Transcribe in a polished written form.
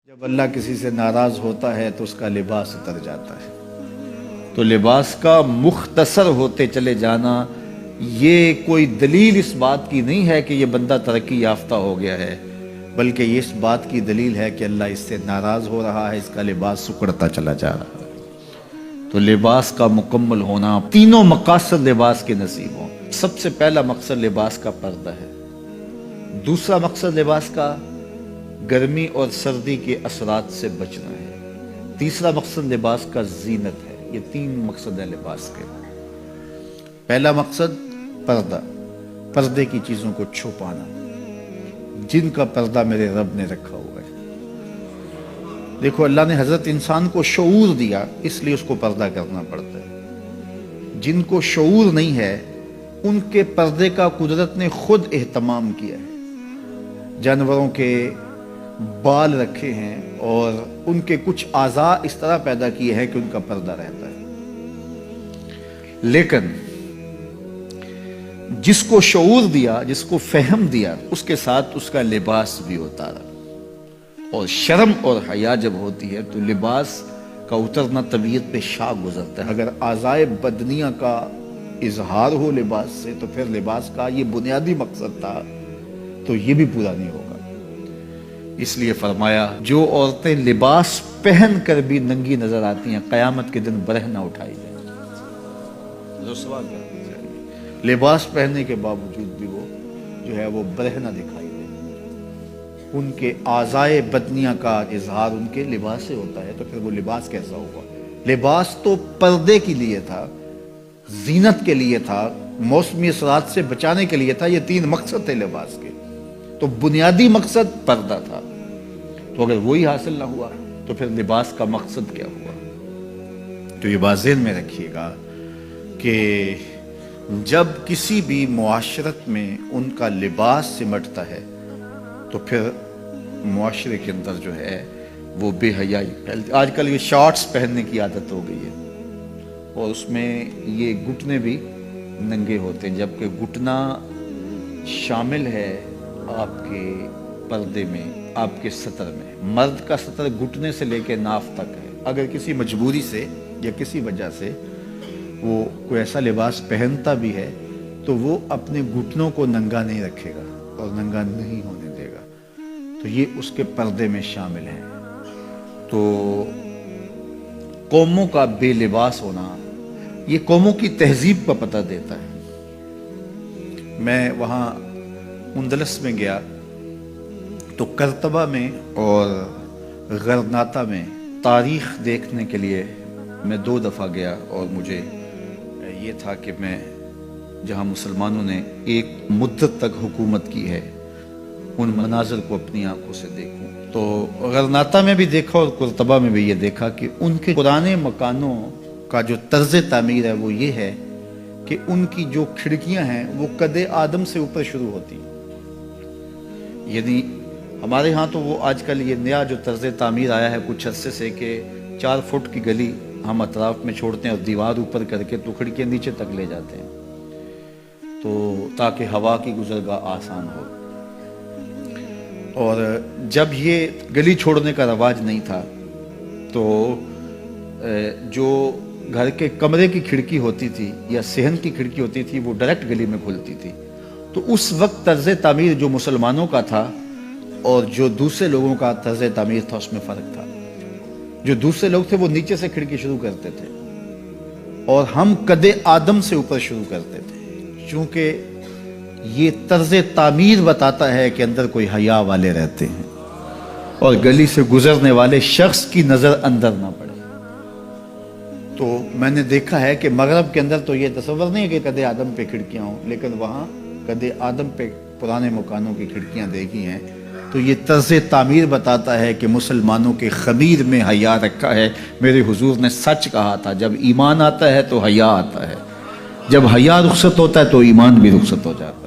جب اللہ کسی سے ناراض ہوتا ہے تو اس کا لباس اتر جاتا ہے. تو لباس کا مختصر ہوتے چلے جانا یہ کوئی دلیل اس بات کی نہیں ہے کہ یہ بندہ ترقی یافتہ ہو گیا ہے، بلکہ یہ اس بات کی دلیل ہے کہ اللہ اس سے ناراض ہو رہا ہے، اس کا لباس سکڑتا چلا جا رہا ہے. تو لباس کا مکمل ہونا، تینوں مقاصد لباس کے نصیب ہوں. سب سے پہلا مقصد لباس کا پردہ ہے، دوسرا مقصد لباس کا گرمی اور سردی کے اثرات سے بچنا ہے، تیسرا مقصد لباس کا زینت ہے. یہ تین مقصد ہیں لباس کے. پہلا مقصد پردہ، پردے کی چیزوں کو چھپانا، جن کا پردہ میرے رب نے رکھا ہوا ہے. دیکھو اللہ نے حضرت انسان کو شعور دیا، اس لیے اس کو پردہ کرنا پڑتا ہے. جن کو شعور نہیں ہے ان کے پردے کا قدرت نے خود اہتمام کیا ہے. جانوروں کے بال رکھے ہیں اور ان کے کچھ اعضاء اس طرح پیدا کیے ہیں کہ ان کا پردہ رہتا ہے. لیکن جس کو شعور دیا، جس کو فہم دیا، اس کے ساتھ اس کا لباس بھی اتارا. اور شرم اور حیا جب ہوتی ہے تو لباس کا اترنا طبیعت پہ شاق گزرتا ہے. اگر اعضائے بدنیہ کا اظہار ہو لباس سے تو پھر لباس کا یہ بنیادی مقصد تھا تو یہ بھی پورا نہیں ہوگا. اس لیے فرمایا جو عورتیں لباس پہن کر بھی ننگی نظر آتی ہیں قیامت کے دن برہ نہ اٹھائی جائیں، رسوا کر دی جائیں گی. لباس پہننے کے باوجود بھی وہ جو ہے وہ برہ نہ دکھائی دیں. ان کے اعضائے بدنیہ کا اظہار ان کے لباس سے ہوتا ہے تو پھر وہ لباس کیسا ہوگا؟ لباس تو پردے کے لیے تھا، زینت کے لیے تھا، موسمی اثرات سے بچانے کے لیے تھا. یہ تین مقصد تھے لباس کے. تو بنیادی مقصد پردہ تھا. تو اگر وہی حاصل نہ ہوا تو پھر لباس کا مقصد کیا ہوا؟ تو یہ بات ذہن میں رکھیے گا کہ جب کسی بھی معاشرت میں ان کا لباس سمٹتا ہے تو پھر معاشرے کے اندر جو ہے وہ بے حیائی پھیلتی. آج کل یہ شارٹس پہننے کی عادت ہو گئی ہے اور اس میں یہ گھٹنے بھی ننگے ہوتے ہیں، جبکہ گھٹنا شامل ہے آپ کے پردے میں، آپ کے سطر میں. مرد کا سطر گھٹنے سے لے کے ناف تک ہے. اگر کسی مجبوری سے یا کسی وجہ سے وہ کوئی ایسا لباس پہنتا بھی ہے تو وہ اپنے گھٹنوں کو ننگا نہیں رکھے گا اور ننگا نہیں ہونے دے گا. تو یہ اس کے پردے میں شامل ہے. تو قوموں کا بے لباس ہونا یہ قوموں کی تہذیب کا پتہ دیتا ہے. میں وہاں اندلس میں گیا تو کرتبہ میں اور غرناطہ میں تاریخ دیکھنے کے لیے میں 2 دفعہ گیا. اور مجھے یہ تھا کہ میں جہاں مسلمانوں نے ایک مدت تک حکومت کی ہے ان مناظر کو اپنی آنکھوں سے دیکھوں. تو غرناطہ میں بھی دیکھا اور کرتبہ میں بھی یہ دیکھا کہ ان کے پرانے مکانوں کا جو طرز تعمیر ہے وہ یہ ہے کہ ان کی جو کھڑکیاں ہیں وہ قد آدم سے اوپر شروع ہوتی ہیں. یعنی ہمارے ہاں تو وہ آج کل یہ نیا جو طرز تعمیر آیا ہے کچھ عرصے سے کہ 4 فٹ کی گلی ہم اطراف میں چھوڑتے ہیں اور دیوار اوپر کر کے تو کھڑکیاں نیچے تک لے جاتے ہیں تو تاکہ ہوا کی گزرگاہ آسان ہو. اور جب یہ گلی چھوڑنے کا رواج نہیں تھا تو جو گھر کے کمرے کی کھڑکی ہوتی تھی یا صحن کی کھڑکی ہوتی تھی وہ ڈائریکٹ گلی میں کھلتی تھی. تو اس وقت طرز تعمیر جو مسلمانوں کا تھا اور جو دوسرے لوگوں کا طرز تعمیر تھا اس میں فرق تھا. جو دوسرے لوگ تھے وہ نیچے سے کھڑکی شروع کرتے تھے اور ہم قد آدم سے اوپر شروع کرتے تھے، چونکہ یہ طرز تعمیر بتاتا ہے کہ اندر کوئی حیا والے رہتے ہیں اور گلی سے گزرنے والے شخص کی نظر اندر نہ پڑے. تو میں نے دیکھا ہے کہ مغرب کے اندر تو یہ تصور نہیں ہے کہ قد آدم پہ کھڑکیاں ہوں، لیکن وہاں قد آدم پہ پرانے مکانوں کی کھڑکیاں دیکھی ہیں. تو یہ طرز تعمیر بتاتا ہے کہ مسلمانوں کے خمیر میں حیا رکھا ہے. میرے حضور نے سچ کہا تھا جب ایمان آتا ہے تو حیا آتا ہے، جب حیا رخصت ہوتا ہے تو ایمان بھی رخصت ہو جاتا ہے.